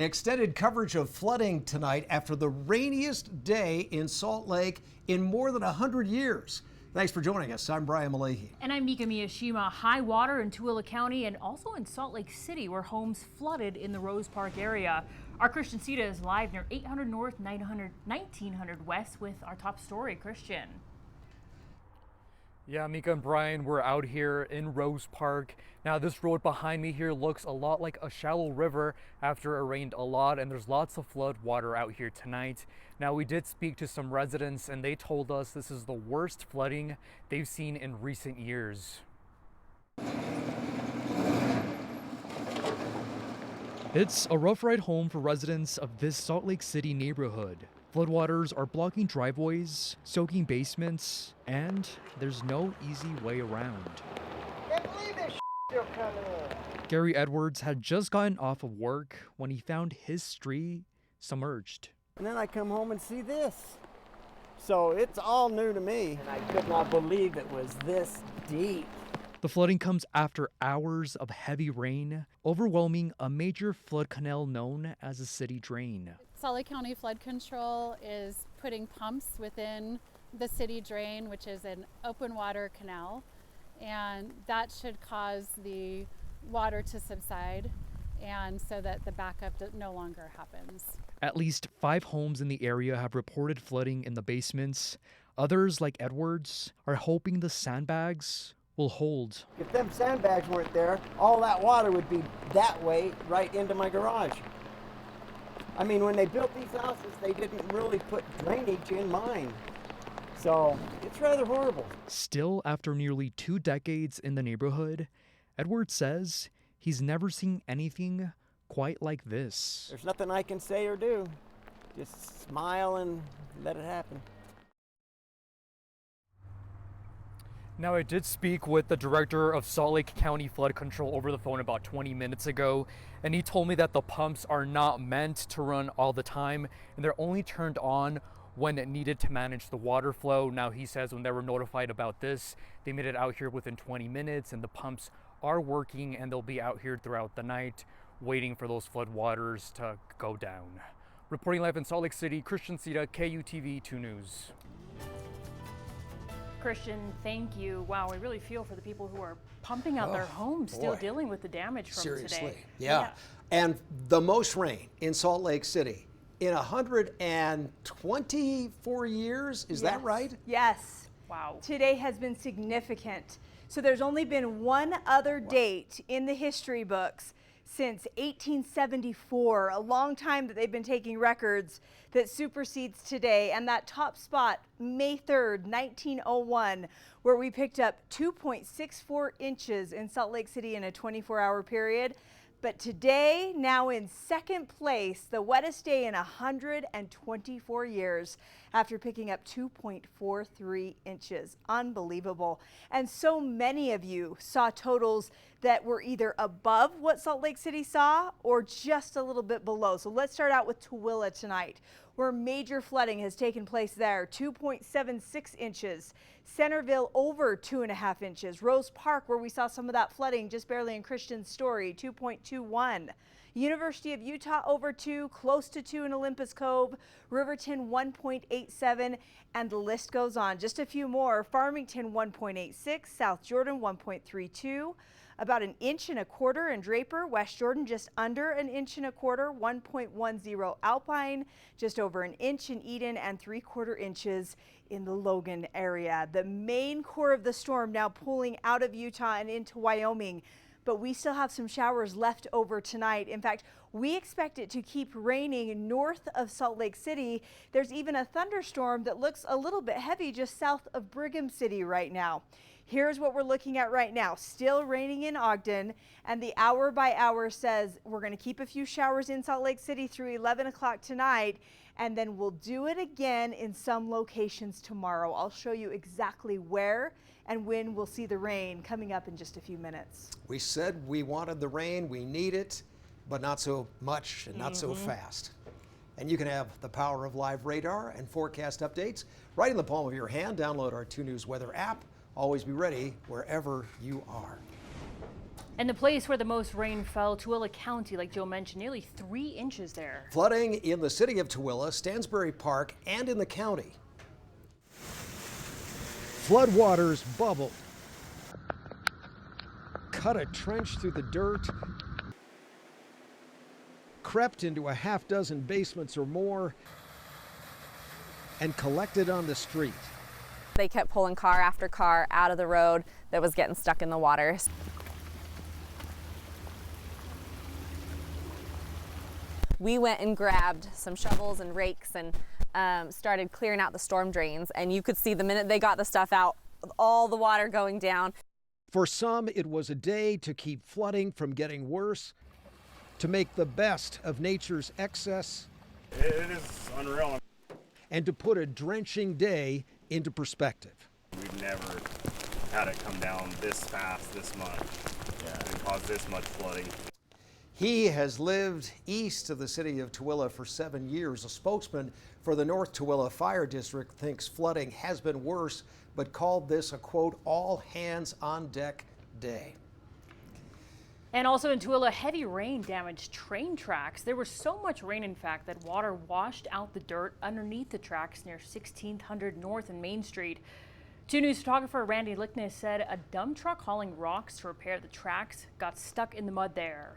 Extended coverage of flooding tonight after the rainiest day in Salt Lake in more than 100 years. Thanks for joining us. I'm Brian Malahi. And I'm Mika Miyashima. High water in Tooele County and also in Salt Lake City, where homes flooded in the Rose Park area. Our Christian Sita is live near 800 North, 1900 West with our top story. Christian. Yeah, Mika and Brian, we're out here in Rose Park. Now, this road behind me here looks a lot like a shallow river after it rained a lot, and there's lots of flood water out here tonight. Now, we did speak to some residents, and they told us this is the worst flooding they've seen in recent years. It's a rough ride home for residents of this Salt Lake City neighborhood. Floodwaters are blocking driveways, soaking basements, and there's no easy way around. Can't believe this still coming in. Gary Edwards had just gotten off of work when he found his street submerged. And then I come home and see this. So it's all new to me. And I could not believe it was this deep. The flooding comes after hours of heavy rain, overwhelming a major flood canal known as the city drain. Salt Lake County Flood Control is putting pumps within the city drain, which is an open water canal, and that should cause the water to subside and so that the backup no longer happens. At least 5 homes in the area have reported flooding in the basements. Others, like Edwards, are hoping the sandbags will hold. If them sandbags weren't there, all that water would be that way right into my garage. I mean, when they built these houses, they didn't really put drainage in mind. So it's rather horrible. Still, after nearly 2 decades in the neighborhood, Edwards says he's never seen anything quite like this. There's nothing I can say or do. Just smile and let it happen. Now, I did speak with the director of Salt Lake County Flood Control over the phone about 20 minutes ago, and he told me that the pumps are not meant to run all the time, and they're only turned on when it needed to manage the water flow. Now, he says when they were notified about this, they made it out here within 20 minutes, and the pumps are working, and they'll be out here throughout the night waiting for those flood waters to go down. Reporting live in Salt Lake City, Christian Sita, KUTV 2 News. Christian, thank you. Wow, we really feel for the people who are pumping out their homes, still dealing with the damage from today. Yeah. And the most rain in Salt Lake City in 124 years, is that right? Yes. Wow. Today has been significant. So there's only been one other date in the history books since 1874, a long time that they've been taking records, that supersedes today. And that top spot, May 3rd, 1901, where we picked up 2.64 inches in Salt Lake City in a 24-hour period. But today, now in second place, the wettest day in 124 years after picking up 2.43 inches. Unbelievable. And so many of you saw totals that were either above what Salt Lake City saw or just a little bit below. So let's start out with Tooele tonight, where major flooding has taken place there, 2.76 inches. Centerville over 2.5 inches. Rose Park, where we saw some of that flooding just barely in Christian's story, 2.21. University of Utah over 2, close to 2 in Olympus Cove. Riverton 1.87, and the list goes on. Just a few more. Farmington 1.86, South Jordan 1.32. About 1.25 inches in Draper. West Jordan just under 1.25 inches, 1.10 Alpine, just over 1 inch in Eden, and 3/4 inches in the Logan area. The main core of the storm now pulling out of Utah and into Wyoming, but we still have some showers left over tonight. In fact, we expect it to keep raining north of Salt Lake City. There's even a thunderstorm that looks a little bit heavy just south of Brigham City right now. Here's what we're looking at right now. Still raining in Ogden, and the hour by hour says we're going to keep a few showers in Salt Lake City through 11 o'clock tonight, and then we'll do it again in some locations tomorrow. I'll show you exactly where and when we'll see the rain coming up in just a few minutes. We said we wanted the rain, we need it, but not so much and not so fast. And you can have the power of live radar and forecast updates right in the palm of your hand. Download our 2 News weather app. Always be ready wherever you are. And the place where the most rain fell, Tooele County, like Joe mentioned, nearly 3 inches there. Flooding in the city of Tooele, Stansbury Park, and in the county. Floodwaters bubbled, cut a trench through the dirt, crept into a half dozen basements or more, and collected on the street. They kept pulling car after car out of the road that was getting stuck in the water. We went and grabbed some shovels and rakes and started clearing out the storm drains. And you could see the minute they got the stuff out, all the water going down. For some, it was a day to keep flooding from getting worse, to make the best of nature's excess. It is unreal. And to put a drenching day into perspective. We've never had it come down this fast, this much, and cause this much flooding. He has lived east of the city of Tooele for 7 years. A spokesman for the North Tooele Fire District thinks flooding has been worse, but called this a, quote, all hands on deck day. And also in Tooele, heavy rain damaged train tracks. There was so much rain, in fact, that water washed out the dirt underneath the tracks near 1600 North and Main Street. 2 News photographer Randy Lickness said a dump truck hauling rocks to repair the tracks got stuck in the mud there.